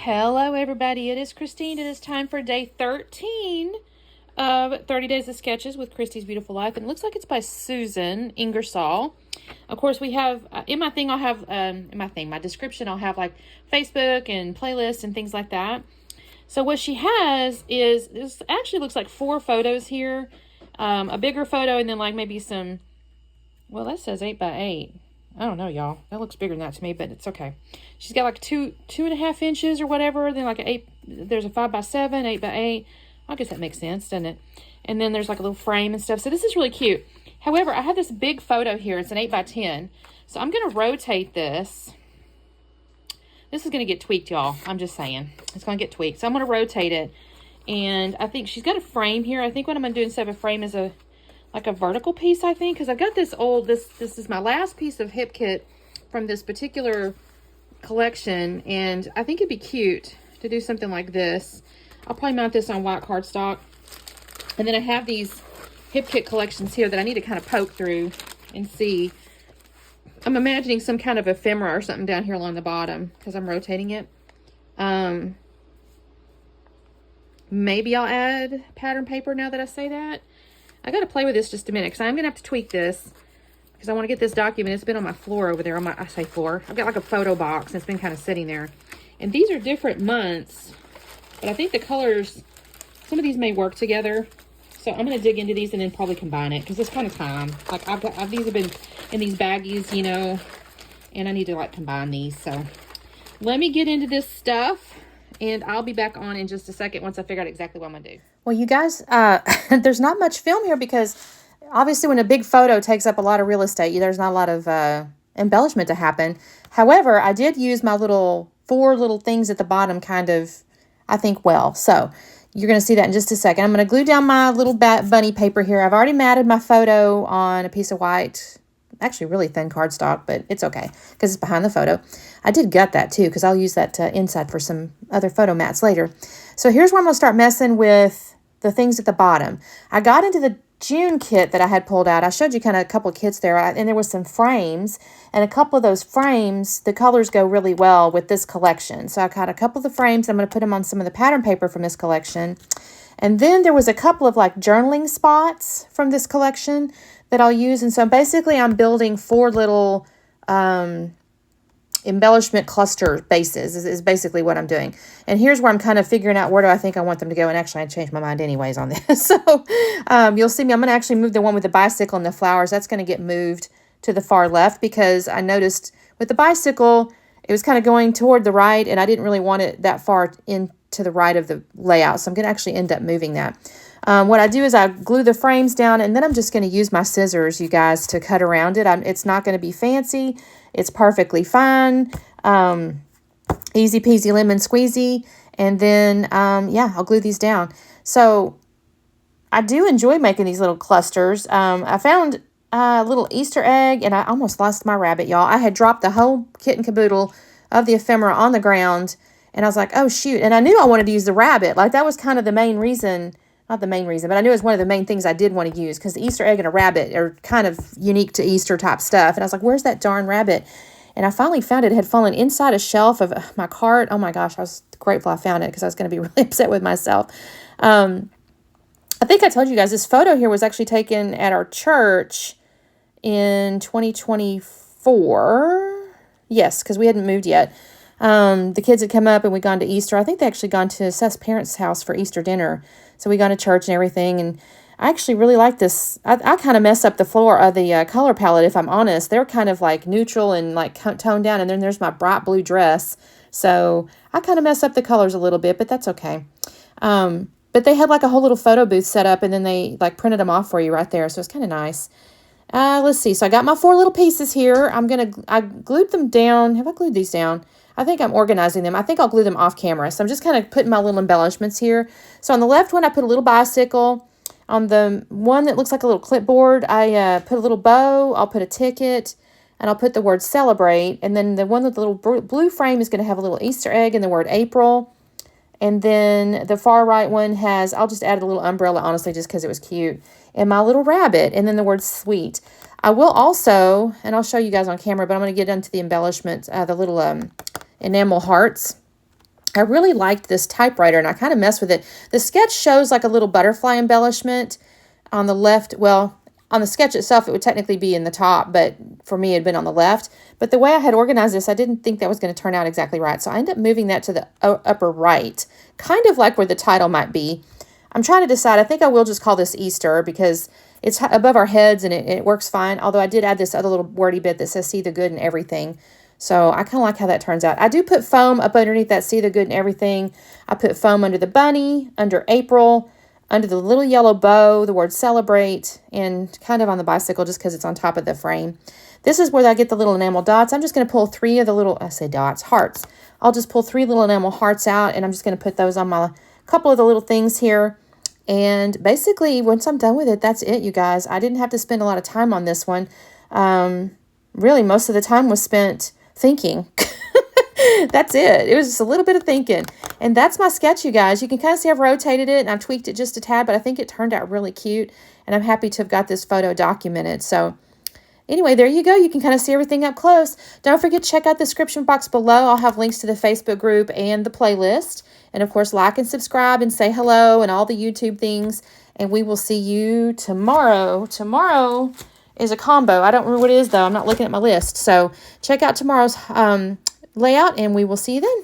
Hello, everybody. It is Christine. It is time for day 13 of 30 Days of Sketches with Christy's Beautiful Life. And it looks like it's by Susan Ingersoll. Of course, we have, in my thing, I'll have, my description, I'll have like Facebook and playlists and things like that. So what she has is, this actually looks like 4 photos here. A bigger photo and then like maybe some, well, that says 8 by 8. I don't know, y'all. That looks bigger than that to me, but it's okay. She's got like 2.5 inches or whatever. Then like there's a 5 by 7, 8 by 8. I guess that makes sense, doesn't it? And then there's like a little frame and stuff. So this is really cute. However, I have this big photo here. It's an 8 by 10. So I'm going to rotate this. This is going to get tweaked, y'all. I'm just saying. It's going to get tweaked. So I'm going to rotate it. And I think she's got a frame here. I think what I'm going to do instead of a frame is like a vertical piece, I think, because I've got this old, this is my last piece of hip kit from this particular collection, and I think it'd be cute to do something like this. I'll probably mount this on white cardstock, and then I have these hip kit collections here that I need to kind of poke through and see. I'm imagining some kind of ephemera or something down here along the bottom because I'm rotating it. Maybe I'll add pattern paper now that I say that. I got to play with this just a minute because I'm going to have to tweak this because I want to get this document. It's been on my floor over there. I say floor. I've got like a photo box and it's been kind of sitting there. And these are different months, but I think the colors, some of these may work together. So I'm going to dig into these and then probably combine it because it's kind of time. Like these have been in these baggies, you know, and I need to like combine these. So let me get into this stuff. And I'll be back on in just a second once I figure out exactly what I'm going to do. Well, you guys, there's not much film here because obviously when a big photo takes up a lot of real estate, there's not a lot of embellishment to happen. However, I did use my 4 little things at the bottom kind of, I think, well. So you're going to see that in just a second. I'm going to glue down my little bunny paper here. I've already matted my photo on a piece of white, actually really thin cardstock, but it's okay because it's behind the photo. I did gut that too because I'll use that inside for some other photo mats later. So here's where I'm going to start messing with the things at the bottom. I got into the June kit that I had pulled out. I showed you kind of a couple of kits there, and there was some frames, and a couple of those frames, the colors go really well with this collection. So I got a couple of the frames. I'm going to put them on some of the pattern paper from this collection. And then there was a couple of like journaling spots from this collection that I'll use. And so basically I'm building 4 little embellishment cluster bases is basically what I'm doing. And here's where I'm kind of figuring out where do I think I want them to go. And actually I changed my mind anyways on this. So you'll see me. I'm going to actually move the one with the bicycle and the flowers. That's going to get moved to the far left because I noticed with the bicycle, it was kind of going toward the right and I didn't really want it that far in to the right of the layout. So I'm going to actually end up moving that. What I do is I glue the frames down and then I'm just going to use my scissors, you guys, to cut around it. It's not going to be fancy. It's perfectly fine. Easy peasy lemon squeezy. And then, yeah, I'll glue these down. So I do enjoy making these little clusters. I found a little Easter egg and I almost lost my rabbit, y'all. I had dropped the whole kit and caboodle of the ephemera on the ground. And I was like, oh, shoot. And I knew I wanted to use the rabbit. Like, that was kind of the main reason. Not the main reason, but I knew it was one of the main things I did want to use because the Easter egg and a rabbit are kind of unique to Easter type stuff. And I was like, where's that darn rabbit? And I finally found it. It had fallen inside a shelf of my cart. Oh, my gosh. I was grateful I found it because I was going to be really upset with myself. I think I told you guys this photo here was actually taken at our church in 2024. Yes, because we hadn't moved yet. The kids had come up and we'd gone to Easter. I think they actually gone to Seth's parents' house for Easter dinner. So we gone to church and everything. And I actually really like this. I kind of mess up the floor of the color palette, if I'm honest. They're kind of like neutral and like toned down. And then there's my bright blue dress. So I kind of mess up the colors a little bit, but that's okay. But they had like a whole little photo booth set up and then they like printed them off for you right there. So it's kind of nice. Let's see. So I got my 4 little pieces here. I glued them down. Have I glued these down? I think I'm organizing them. I think I'll glue them off camera. So I'm just kind of putting my little embellishments here. So on the left one, I put a little bicycle. On the one that looks like a little clipboard, I put a little bow. I'll put a ticket, and I'll put the word celebrate. And then the one with the little blue frame is going to have a little Easter egg and the word April. And then the far right one has, I'll just add a little umbrella, honestly, just because it was cute. And my little rabbit, and then the word sweet. I will also, and I'll show you guys on camera, but I'm going to get into the embellishment, the little enamel hearts. I really liked this typewriter, and I kind of messed with it. The sketch shows like a little butterfly embellishment on the left. Well, on the sketch itself, it would technically be in the top, but for me, it had been on the left. But the way I had organized this, I didn't think that was going to turn out exactly right. So I ended up moving that to the upper right, kind of like where the title might be. I'm trying to decide. I think I will just call this Easter because it's above our heads and it works fine. Although I did add this other little wordy bit that says see the good in everything. So I kind of like how that turns out. I do put foam up underneath that see the good in everything. I put foam under the bunny, under April, under the little yellow bow, the word celebrate, and kind of on the bicycle just because it's on top of the frame. This is where I get the little enamel dots. I'm just going to pull 3 of the little, I say dots, hearts. I'll just pull 3 little enamel hearts out, and I'm just going to put those on my couple of the little things here. And basically, once I'm done with it, that's it, you guys. I didn't have to spend a lot of time on this one. Really, most of the time was spent thinking. That's it. It was just a little bit of thinking. And that's my sketch, you guys. You can kind of see I've rotated it and I've tweaked it just a tad, but I think it turned out really cute. And I'm happy to have got this photo documented. So anyway, there you go. You can kind of see everything up close. Don't forget to check out the description box below. I'll have links to the Facebook group and the playlist. And of course, like and subscribe and say hello and all the YouTube things. And we will see you tomorrow. Tomorrow is a combo. I don't remember what it is, though. I'm not looking at my list. So check out tomorrow's layout, and we will see you then.